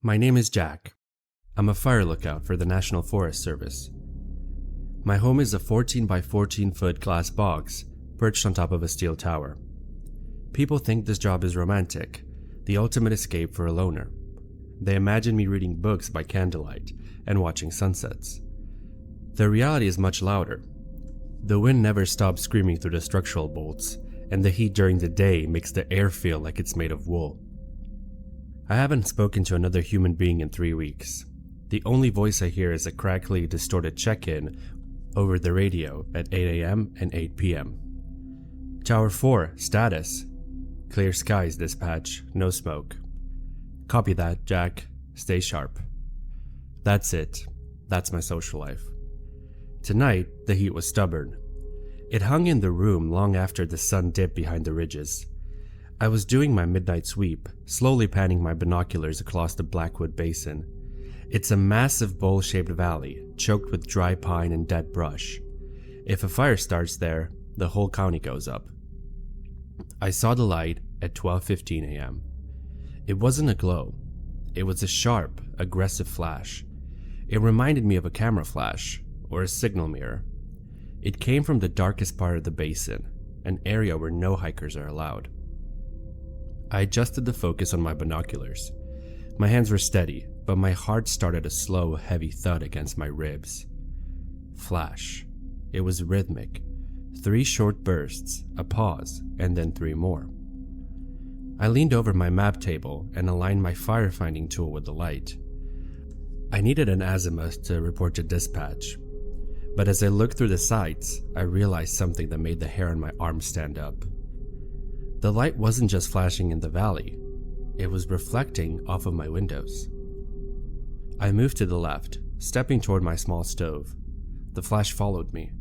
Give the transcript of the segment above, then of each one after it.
My name is Jack. I'm a fire lookout for the National Forest Service. My home is a 14 by 14 foot glass box perched on top of a steel tower. People think this job is romantic, the ultimate escape for a loner. They imagine me reading books by candlelight and watching sunsets. The reality is much louder. The wind never stops screaming through the structural bolts, and the heat during the day makes the air feel like it's made of wool. I haven't spoken to another human being in 3 weeks. The only voice I hear is a crackly, distorted check-in over the radio at 8 a.m. and 8 p.m. Tower 4, status. Clear skies, dispatch, no smoke. Copy that, Jack. Stay sharp. That's it. That's my social life. Tonight, the heat was stubborn. It hung in the room long after the sun dipped behind the ridges. I was doing my midnight sweep, slowly panning my binoculars across the Blackwood Basin. It's a massive bowl-shaped valley, choked with dry pine and dead brush. If a fire starts there, the whole county goes up. I saw the light at 12:15 a.m. It wasn't a glow. It was a sharp, aggressive flash. It reminded me of a camera flash, or a signal mirror. It came from the darkest part of the basin, an area where no hikers are allowed. I adjusted the focus on my binoculars. My hands were steady, but my heart started a slow, heavy thud against my ribs. Flash. It was rhythmic. 3 short bursts, a pause, and then 3 more. I leaned over my map table and aligned my firefighting tool with the light. I needed an azimuth to report to dispatch, but as I looked through the sights, I realized something that made the hair on my arm stand up. The light wasn't just flashing in the valley, it was reflecting off of my windows. I moved to the left, stepping toward my small stove. The flash followed me.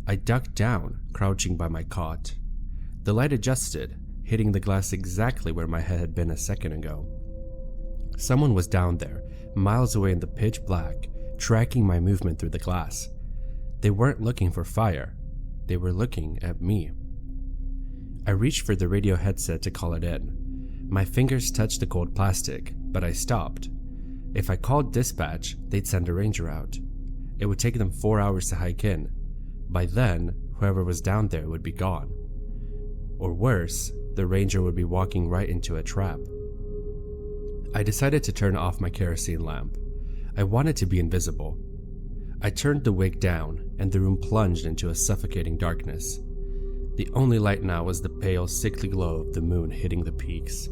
I ducked down, crouching by my cot. The light adjusted, hitting the glass exactly where my head had been a second ago. Someone was down there, miles away in the pitch black, tracking my movement through the glass. They weren't looking for fire. They were looking at me. I reached for the radio headset to call it in. My fingers touched the cold plastic, but I stopped. If I called dispatch, they'd send a ranger out. It would take them 4 hours to hike in. By then, whoever was down there would be gone. Or worse, the ranger would be walking right into a trap. I decided to turn off my kerosene lamp. I wanted to be invisible. I turned the wick down, and the room plunged into a suffocating darkness. The only light now was the pale, sickly glow of the moon hitting the peaks.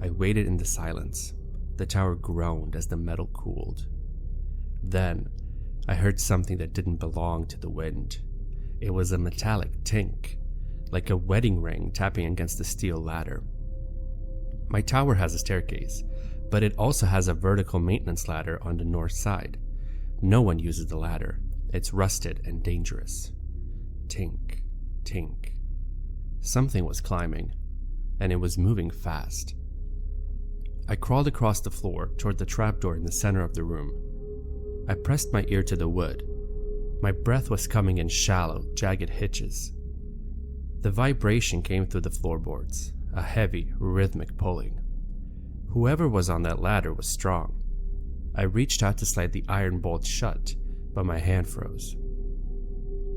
I waited in the silence. The tower groaned as the metal cooled. Then, I heard something that didn't belong to the wind. It was a metallic tink, like a wedding ring tapping against a steel ladder. My tower has a staircase, but it also has a vertical maintenance ladder on the north side. No one uses the ladder. It's rusted and dangerous. Tink, tink. Something was climbing, and it was moving fast. I crawled across the floor toward the trapdoor in the center of the room. I pressed my ear to the wood. My breath was coming in shallow, jagged hitches. The vibration came through the floorboards, a heavy, rhythmic pulling. Whoever was on that ladder was strong. I reached out to slide the iron bolt shut, but my hand froze.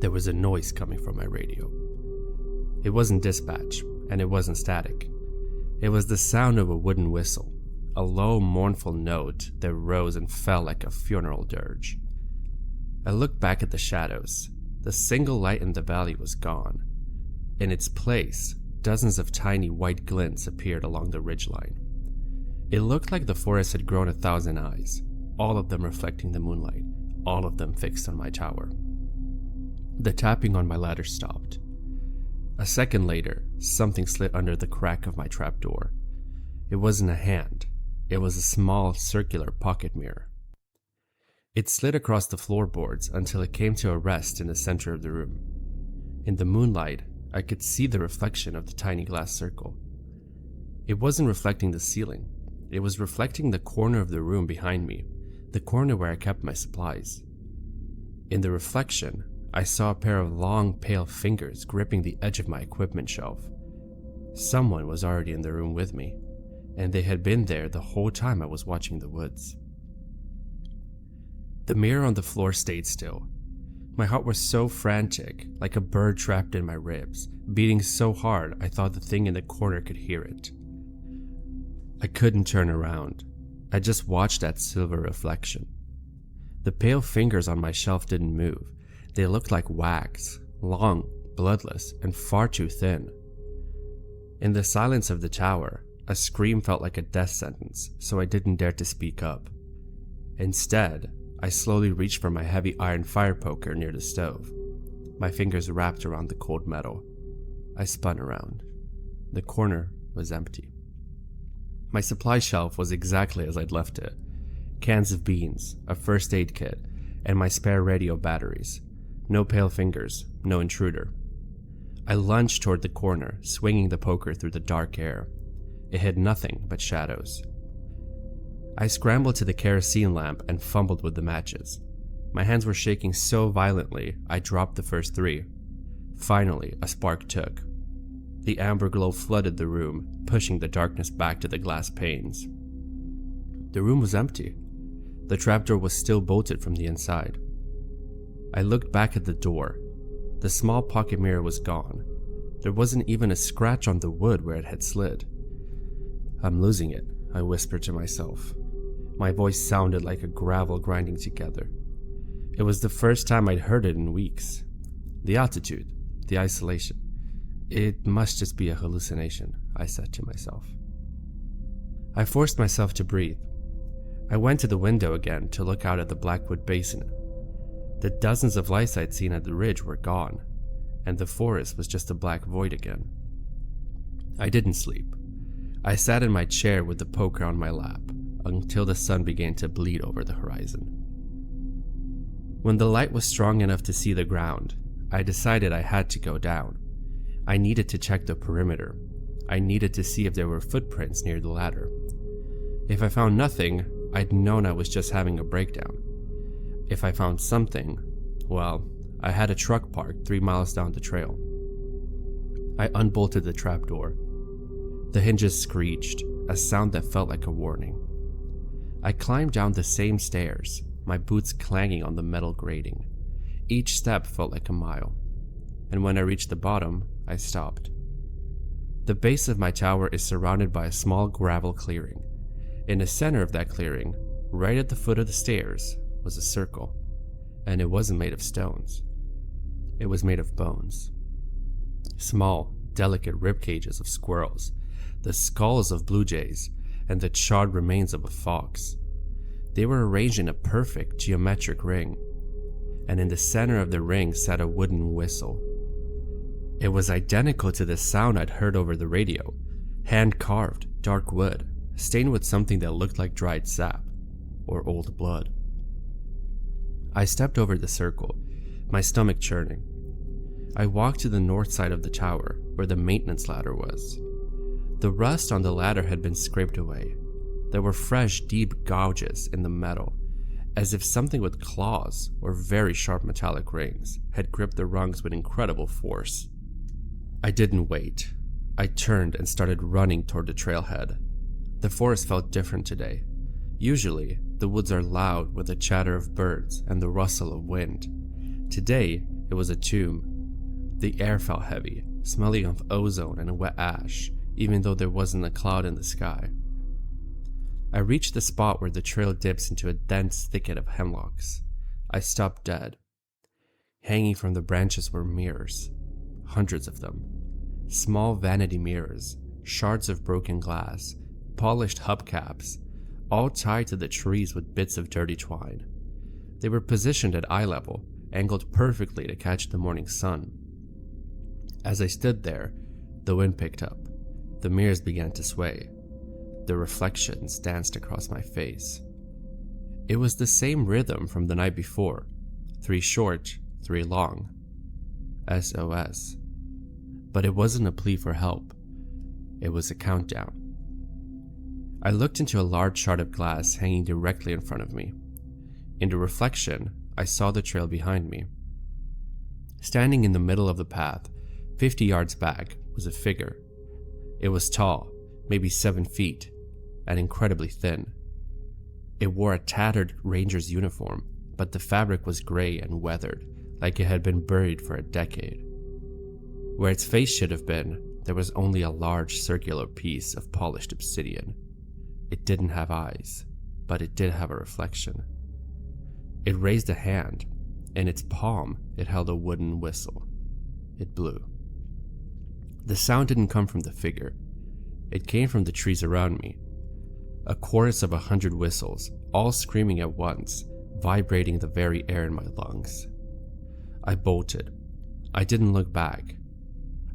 There was a noise coming from my radio. It wasn't dispatch, and it wasn't static. It was the sound of a wooden whistle, a low, mournful note that rose and fell like a funeral dirge. I looked back at the shadows. The single light in the valley was gone. In its place, dozens of tiny white glints appeared along the ridgeline. It looked like the forest had grown 1,000 eyes, all of them reflecting the moonlight, all of them fixed on my tower. The tapping on my ladder stopped. A second later, something slid under the crack of my trapdoor. It wasn't a hand. It was a small, circular pocket mirror. It slid across the floorboards until it came to a rest in the center of the room. In the moonlight, I could see the reflection of the tiny glass circle. It wasn't reflecting the ceiling. It was reflecting the corner of the room behind me, the corner where I kept my supplies. In the reflection, I saw a pair of long, pale fingers gripping the edge of my equipment shelf. Someone was already in the room with me. and they had been there the whole time I was watching the woods. The mirror on the floor stayed still. My heart was so frantic, like a bird trapped in my ribs, beating so hard I thought the thing in the corner could hear it. I couldn't turn around. I just watched that silver reflection. The pale fingers on my shelf didn't move. They looked like wax, long, bloodless, and far too thin. In the silence of the tower, a scream felt like a death sentence, so I didn't dare to speak up. Instead, I slowly reached for my heavy iron fire poker near the stove. My fingers wrapped around the cold metal. I spun around. The corner was empty. My supply shelf was exactly as I'd left it. Cans of beans, a first aid kit, and my spare radio batteries. No pale fingers, no intruder. I lunged toward the corner, swinging the poker through the dark air. It hid nothing but shadows. I scrambled to the kerosene lamp and fumbled with the matches. My hands were shaking so violently, I dropped the first 3. Finally, a spark took. The amber glow flooded the room, pushing the darkness back to the glass panes. The room was empty. The trapdoor was still bolted from the inside. I looked back at the door. The small pocket mirror was gone. There wasn't even a scratch on the wood where it had slid. "I'm losing it," I whispered to myself. My voice sounded like a gravel grinding together. It was the first time I'd heard it in weeks. The altitude, the isolation. It must just be a hallucination, I said to myself. I forced myself to breathe. I went to the window again to look out at the Blackwood Basin. The dozens of lights I'd seen at the ridge were gone, and the forest was just a black void again. I didn't sleep. I sat in my chair with the poker on my lap until the sun began to bleed over the horizon. When the light was strong enough to see the ground, I decided I had to go down. I needed to check the perimeter. I needed to see if there were footprints near the ladder. If I found nothing, I'd known I was just having a breakdown. If I found something, well, I had a truck parked 3 miles down the trail. I unbolted the trapdoor. The hinges screeched, a sound that felt like a warning. I climbed down the same stairs, my boots clanging on the metal grating. Each step felt like a mile, and when I reached the bottom, I stopped. The base of my tower is surrounded by a small gravel clearing. In the center of that clearing, right at the foot of the stairs, was a circle, and it wasn't made of stones. It was made of bones. Small, delicate rib cages of squirrels, the skulls of blue jays, and the charred remains of a fox. They were arranged in a perfect geometric ring, and in the center of the ring sat a wooden whistle. It was identical to the sound I'd heard over the radio, hand-carved, dark wood, stained with something that looked like dried sap, or old blood. I stepped over the circle, my stomach churning. I walked to the north side of the tower, where the maintenance ladder was. The rust on the ladder had been scraped away. There were fresh, deep gouges in the metal, as if something with claws or very sharp metallic rings had gripped the rungs with incredible force. I didn't wait. I turned and started running toward the trailhead. The forest felt different today. Usually, the woods are loud with the chatter of birds and the rustle of wind. Today, it was a tomb. The air felt heavy, smelling of ozone and wet ash, even though there wasn't a cloud in the sky. I reached the spot where the trail dips into a dense thicket of hemlocks. I stopped dead. Hanging from the branches were mirrors, hundreds of them. Small vanity mirrors, shards of broken glass, polished hubcaps, all tied to the trees with bits of dirty twine. They were positioned at eye level, angled perfectly to catch the morning sun. As I stood there, the wind picked up. The mirrors began to sway. The reflections danced across my face. It was the same rhythm from the night before. 3 short, 3 long. SOS. But it wasn't a plea for help. It was a countdown. I looked into a large shard of glass hanging directly in front of me. In the reflection, I saw the trail behind me. Standing in the middle of the path, 50 yards back, was a figure. It was tall, maybe 7 feet, and incredibly thin. It wore a tattered ranger's uniform, but the fabric was gray and weathered, like it had been buried for a decade. Where its face should have been, there was only a large circular piece of polished obsidian. It didn't have eyes, but it did have a reflection. It raised a hand. In its palm, it held a wooden whistle. It blew. The sound didn't come from the figure. It came from the trees around me. A chorus of 100 whistles, all screaming at once, vibrating the very air in my lungs. I bolted. I didn't look back.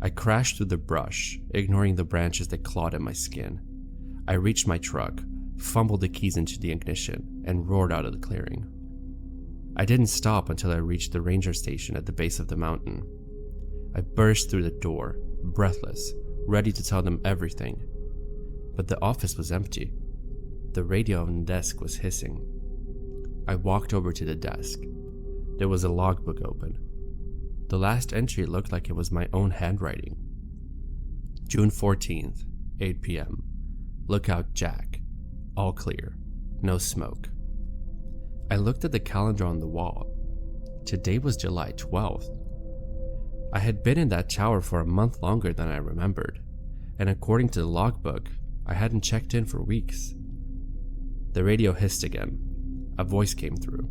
I crashed through the brush, ignoring the branches that clawed at my skin. I reached my truck, fumbled the keys into the ignition, and roared out of the clearing. I didn't stop until I reached the ranger station at the base of the mountain. I burst through the door, breathless, ready to tell them everything. But the office was empty. The radio on the desk was hissing. I walked over to the desk. There was a logbook open. The last entry looked like it was my own handwriting. June 14th, 8 p.m. Lookout Jack. All clear. No smoke. I looked at the calendar on the wall. Today was July 12th. I had been in that tower for a month longer than I remembered, and according to the logbook, I hadn't checked in for weeks. The radio hissed again. A voice came through.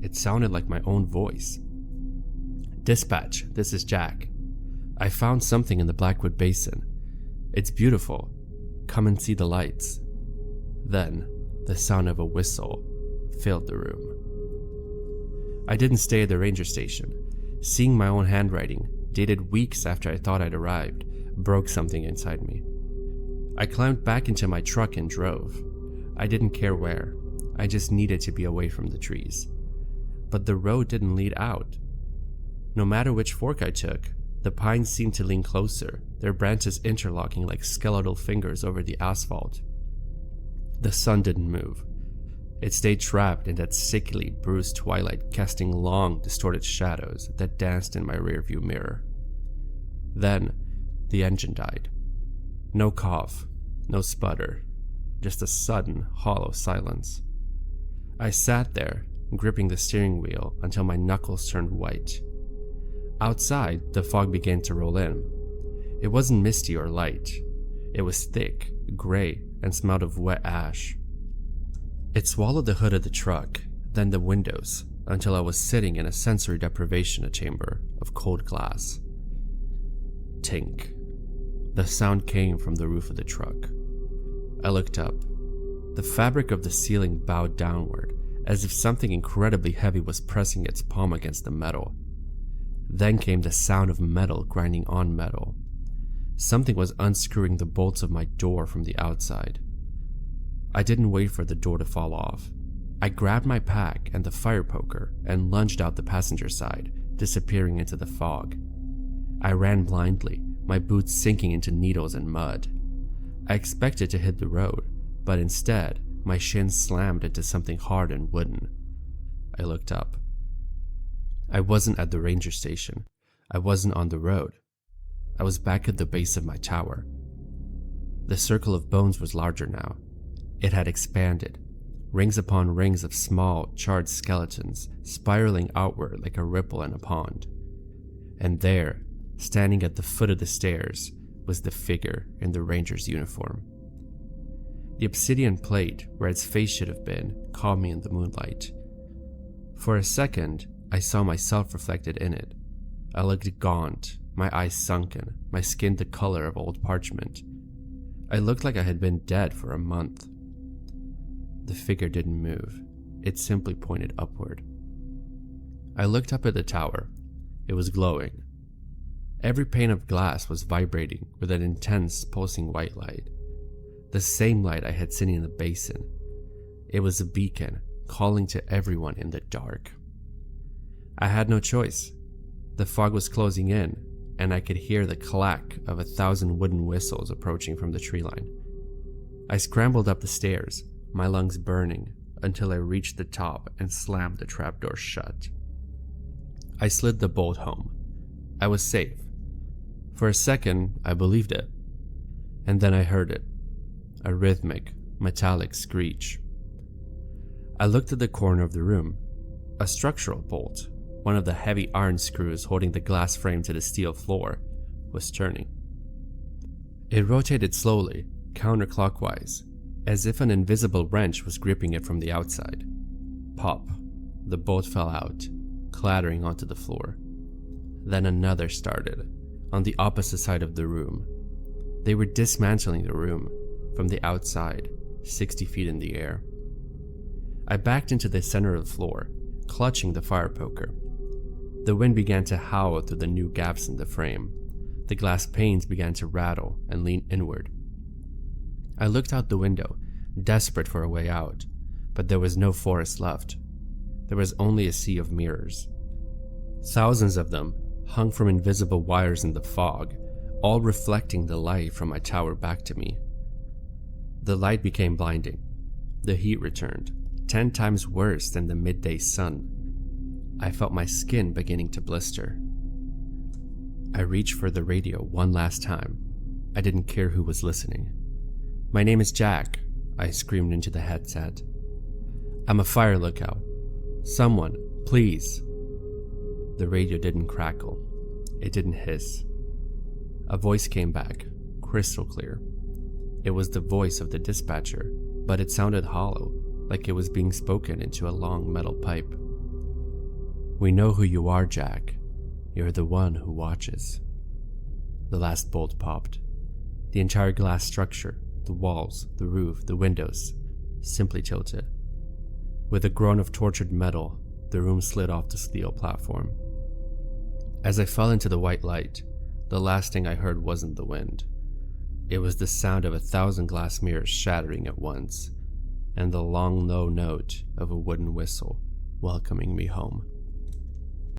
It sounded like my own voice. "Dispatch, this is Jack. I found something in the Blackwood Basin. It's beautiful. Come and see the lights." Then, the sound of a whistle filled the room. I didn't stay at the ranger station. Seeing my own handwriting, dated weeks after I thought I'd arrived, broke something inside me. I climbed back into my truck and drove. I didn't care where. I just needed to be away from the trees. But the road didn't lead out. No matter which fork I took, the pines seemed to lean closer, their branches interlocking like skeletal fingers over the asphalt. The sun didn't move. It stayed trapped in that sickly, bruised twilight, casting long, distorted shadows that danced in my rearview mirror. Then, the engine died. No cough, no sputter, just a sudden, hollow silence. I sat there, gripping the steering wheel until my knuckles turned white. Outside, the fog began to roll in. It wasn't misty or light. It was thick, gray, and smelled of wet ash. It swallowed the hood of the truck, then the windows, until I was sitting in a sensory deprivation chamber of cold glass. Tink. The sound came from the roof of the truck. I looked up. The fabric of the ceiling bowed downward, as if something incredibly heavy was pressing its palm against the metal. Then came the sound of metal grinding on metal. Something was unscrewing the bolts of my door from the outside. I didn't wait for the door to fall off. I grabbed my pack and the fire poker and lunged out the passenger side, disappearing into the fog. I ran blindly, my boots sinking into needles and mud. I expected to hit the road, but instead, my shins slammed into something hard and wooden. I looked up. I wasn't at the ranger station. I wasn't on the road. I was back at the base of my tower. The circle of bones was larger now. It had expanded, rings upon rings of small, charred skeletons spiraling outward like a ripple in a pond. And there, standing at the foot of the stairs, was the figure in the ranger's uniform. The obsidian plate, where its face should have been, caught me in the moonlight. For a second, I saw myself reflected in it. I looked gaunt, my eyes sunken, my skin the color of old parchment. I looked like I had been dead for a month. The figure didn't move. It simply pointed upward. I looked up at the tower. It was glowing. Every pane of glass was vibrating with an intense, pulsing white light. The same light I had seen in the basin. It was a beacon, calling to everyone in the dark. I had no choice. The fog was closing in, and I could hear the clack of 1,000 wooden whistles approaching from the tree line. I scrambled up the stairs, my lungs burning, until I reached the top and slammed the trapdoor shut. I slid the bolt home. I was safe. For a second, I believed it. And then I heard it. A rhythmic, metallic screech. I looked at the corner of the room. A structural bolt, one of the heavy iron screws holding the glass frame to the steel floor, was turning. It rotated slowly, counterclockwise, as if an invisible wrench was gripping it from the outside. Pop. The bolt fell out, clattering onto the floor. Then another started, on the opposite side of the room. They were dismantling the room from the outside, 60 feet in the air. I backed into the center of the floor, clutching the fire poker. The wind began to howl through the new gaps in the frame. The glass panes began to rattle and lean inward. I looked out the window, desperate for a way out, but there was no forest left. There was only a sea of mirrors. Thousands of them hung from invisible wires in the fog, all reflecting the light from my tower back to me. The light became blinding. The heat returned, 10 times worse than the midday sun. I felt my skin beginning to blister. I reached for the radio one last time. I didn't care who was listening. "My name is Jack," I screamed into the headset. "I'm a fire lookout. Someone, please." The radio didn't crackle. It didn't hiss. A voice came back, crystal clear. It was the voice of the dispatcher, but it sounded hollow, like it was being spoken into a long metal pipe. "We know who you are, Jack. You're the one who watches." The last bolt popped. The entire glass structure, the walls, the roof, the windows, simply tilted. With a groan of tortured metal, the room slid off the steel platform. As I fell into the white light, the last thing I heard wasn't the wind. It was the sound of 1,000 glass mirrors shattering at once, and the long, low note of a wooden whistle welcoming me home.